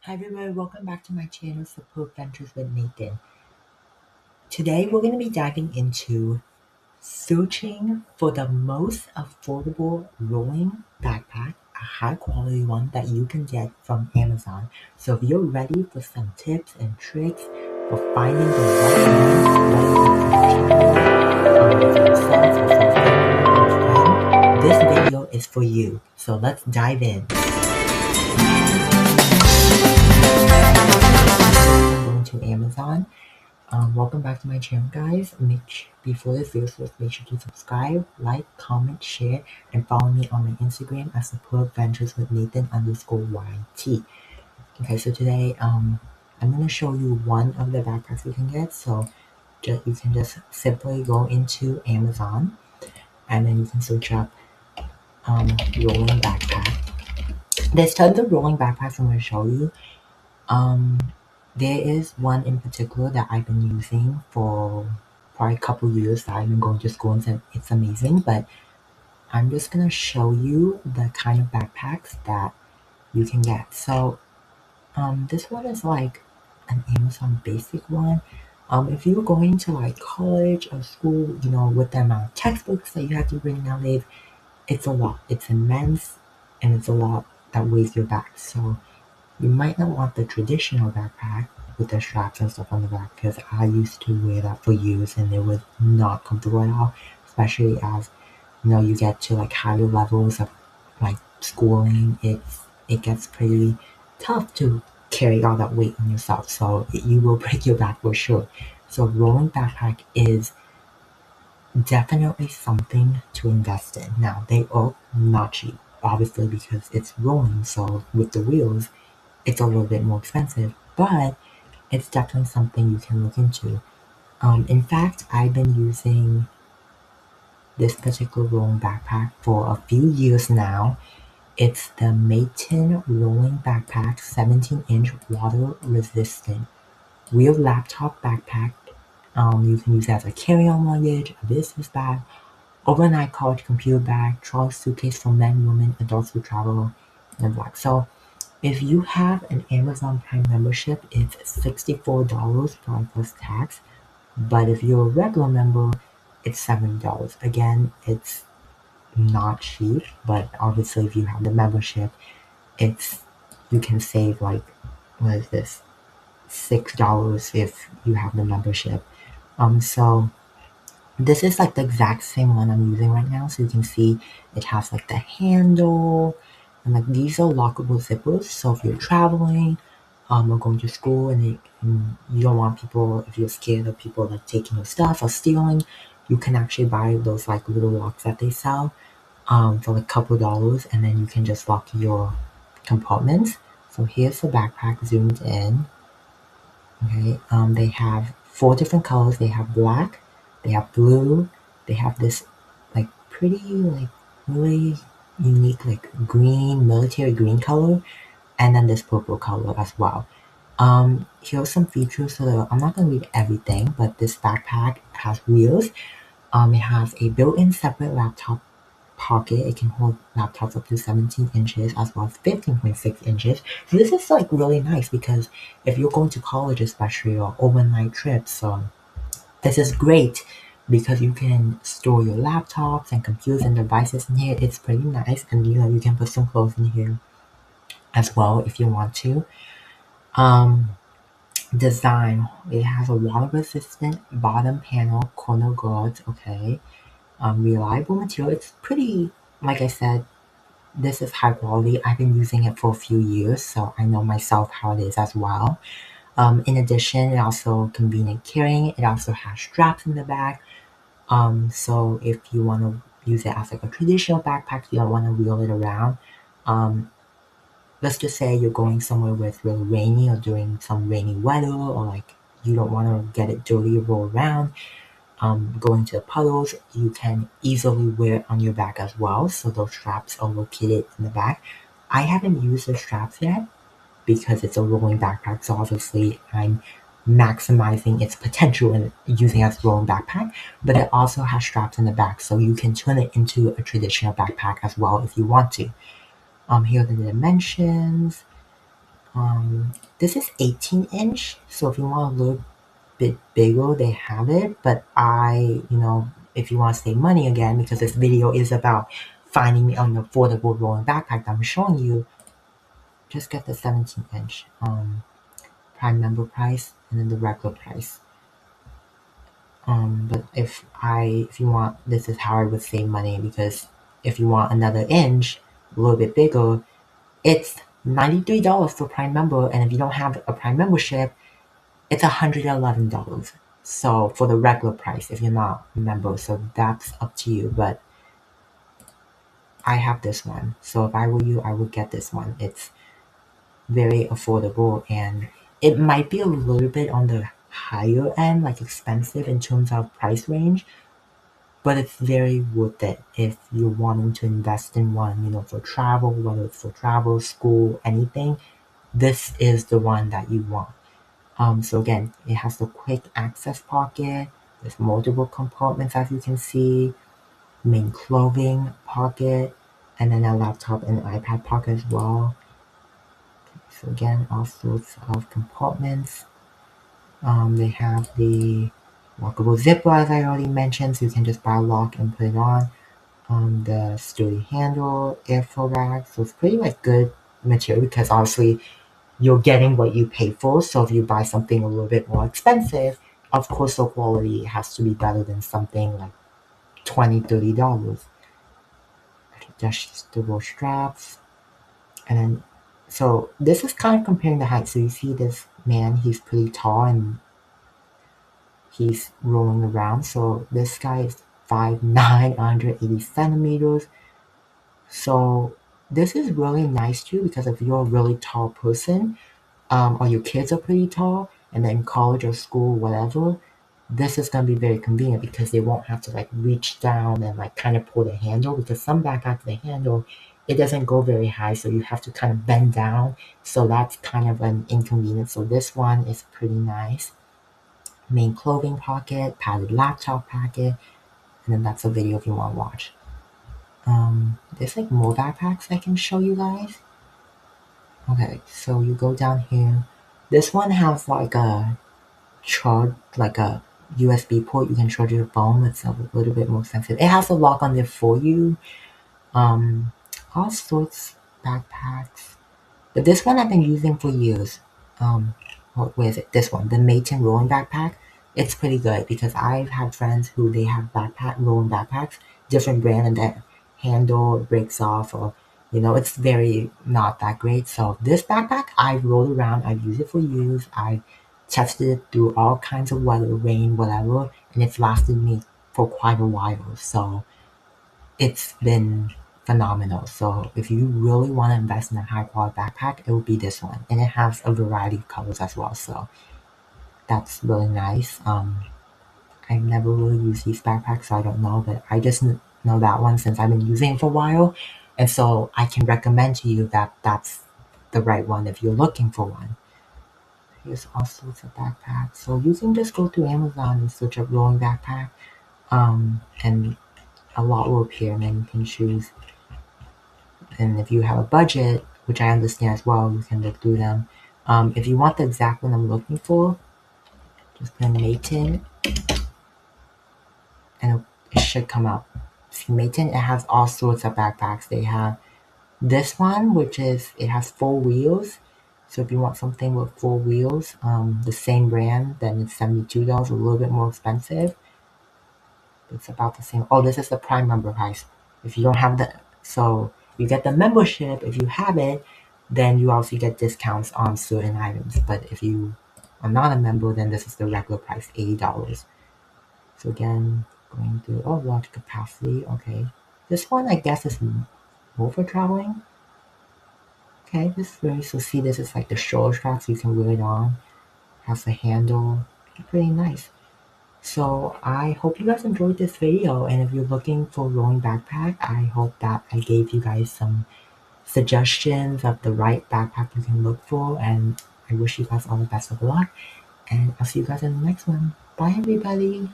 Hi everyone, welcome back to my channel, Support Ventures with Nathan. Today we're going to be diving into searching for the most affordable rolling backpack, a high quality one that you can get from Amazon. So if you're ready for some tips and tricks for finding the right one, whether it's for yourself or for a family member or friend, this video is for you. So let's dive in. Going to Amazon. Welcome back to my channel, guys. Before this video starts, make sure to subscribe, like, comment, share, and follow me on my Instagram at Support Ventures with Nathan _YT. Okay, so today I'm gonna show you one of the backpacks you can get. So you can just simply go into Amazon and then you can search up rolling backpack. There's tons of rolling backpacks I'm gonna show you. There is one in particular that I've been using for probably a couple years that I've been going to school and it's amazing, but I'm just gonna show you the kind of backpacks that you can get. So this one is like an Amazon basic one. If you're going to like college or school, you know, with the amount of textbooks that you have to bring nowadays, it's a lot. It's immense and it's a lot that weighs your back. So you might not want the traditional backpack with the straps and stuff on the back because I used to wear that for years and it was not comfortable at all, especially as you know you get to like higher levels of like schooling. It gets pretty tough to carry all that weight on yourself, so you will break your back for sure. So rolling backpack is definitely something to invest in. Now they are not cheap, obviously, because it's rolling, so with the wheels it's a little bit more expensive, but it's definitely something you can look into. In fact, I've been using this particular rolling backpack for a few years now. It's the Maton Rolling Backpack 17-inch water resistant real laptop backpack. You can use it as a carry-on luggage, a business bag, overnight college computer bag, travel suitcase for men, women, adults who travel, and black. So if you have an Amazon Prime membership, it's $64 plus tax. But if you're a regular member, it's $70. Again, it's not cheap, but obviously if you have the membership, you can save like, what is this, $6 if you have the membership. So this is like the exact same one I'm using right now. So you can see it has like the handle, and like these are lockable zippers. So if you're traveling or going to school and you don't want people, if you're scared of people like taking your stuff or stealing, you can actually buy those like little locks that they sell for like a couple dollars, and then you can just lock your compartments. So here's the backpack zoomed in. Okay, they have 4 different colors. They have black, they have blue, they have this like pretty like really unique like green, military green color, and then this purple color as well. Here's some features. So I'm not gonna read everything, but this backpack has wheels. It has a built-in separate laptop pocket. It can hold laptops up to 17 inches as well as 15.6 inches. So this is like really nice because if you're going to college especially or overnight trips, so this is great because you can store your laptops and computers and devices in here. It's pretty nice, and you know you can put some clothes in here as well if you want to. Design. It has a water resistant bottom panel corner guards. Okay. Reliable material. It's pretty, like I said, this is high quality. I've been using it for a few years, so I know myself how it is as well. In addition, it also convenient carrying. It also has straps in the back. So if you want to use it as like a traditional backpack, you don't want to wheel it around. Let's just say you're going somewhere where it's really rainy or during some rainy weather, or like you don't want to get it dirty or roll around. Going to the puddles, you can easily wear it on your back as well. So those straps are located in the back. I haven't used the straps yet because it's a rolling backpack. So obviously I'm maximizing its potential in using it as a rolling backpack, but it also has straps in the back. So you can turn it into a traditional backpack as well if you want to. Here are the dimensions. This is 18-inch, so if you want a little bit bigger, they have it. But if you want to save money again, because this video is about finding an affordable rolling backpack that I'm showing you, just get the 17-inch. Prime member price and then the regular price. But if you want, this is how I would save money, because if you want another inch, a little bit bigger, it's $93 for Prime member, and if you don't have a Prime membership, it's $111. So for the regular price, if you're not a member, so that's up to you. But I have this one, so if I were you, I would get this one. It's very affordable, and it might be a little bit on the higher end, like expensive in terms of price range, but it's very worth it if you're wanting to invest in one, for travel, whether it's for travel, school, anything. This is the one that you want. So again, it has the quick access pocket. There's multiple compartments, as you can see, main clothing pocket, and then a laptop and iPad pocket as well. So again, all sorts of compartments. They have the lockable zipper, as I already mentioned, so you can just buy a lock and put it on. The sturdy handle, airflow bag, so it's pretty good material, because obviously you're getting what you pay for. So if you buy something a little bit more expensive, of course the quality has to be better than something like $20-$30. Adjustable straps. And then, so this is kind of comparing the height. So you see this man, he's pretty tall and he's rolling around. So this guy is 5'9", 180 centimeters. So this is really nice too, because if you're a really tall person, or your kids are pretty tall, and then college or school, whatever, this is going to be very convenient, because they won't have to reach down and kind of pull the handle, because some backpacks, the handle, it doesn't go very high, so you have to kind of bend down, so that's kind of an inconvenience. So this one is pretty nice. Main clothing pocket, padded laptop pocket, and then that's a video if you want to watch. There's more backpacks I can show you guys. Okay, so you go down here. This one has a charge, a USB port. You can charge your phone. It's a little bit more expensive. It has a lock on there for you. All sorts backpacks. But this one I've been using for years. Where is it? This one, the Maton rolling backpack. It's pretty good, because I've had friends who they have rolling backpacks, different brand, and their handle breaks off, or it's very not that great. So this backpack, I've rolled around, I've used it for years, I've tested it through all kinds of weather, rain, whatever, and it's lasted me for quite a while. So it's been phenomenal. So if you really want to invest in a high quality backpack, it would be this one. And it has a variety of colors as well. So that's really nice. I've never really used these backpacks, so I don't know, but I just know that one since I've been using it for a while. And so I can recommend to you that that's the right one if you're looking for one. Here's all sorts of backpacks. So you can just go to Amazon and search up rolling backpack. And a lot will appear, and then you can choose. And if you have a budget, which I understand as well, you can look through them. If you want the exact one I'm looking for, just put in Maton, and it should come up. See, Maton, it has all sorts of backpacks. They have this one, which is, it has 4 wheels. So if you want something with 4 wheels, the same brand, then it's $72, a little bit more expensive. It's about the same. Oh, this is the Prime member price. If you don't have so you get the membership. If you have it, then you also get discounts on certain items. But if you are not a member, then this is the regular price, $80. So again, going through, large capacity, okay. This one, I guess, is more for traveling. Okay, so see, this is the shoulder strap, so you can wear it on. Has a handle, pretty nice. So I hope you guys enjoyed this video, and if you're looking for a rolling backpack, I hope that I gave you guys some suggestions of the right backpack you can look for, and I wish you guys all the best of luck, and I'll see you guys in the next one. Bye everybody!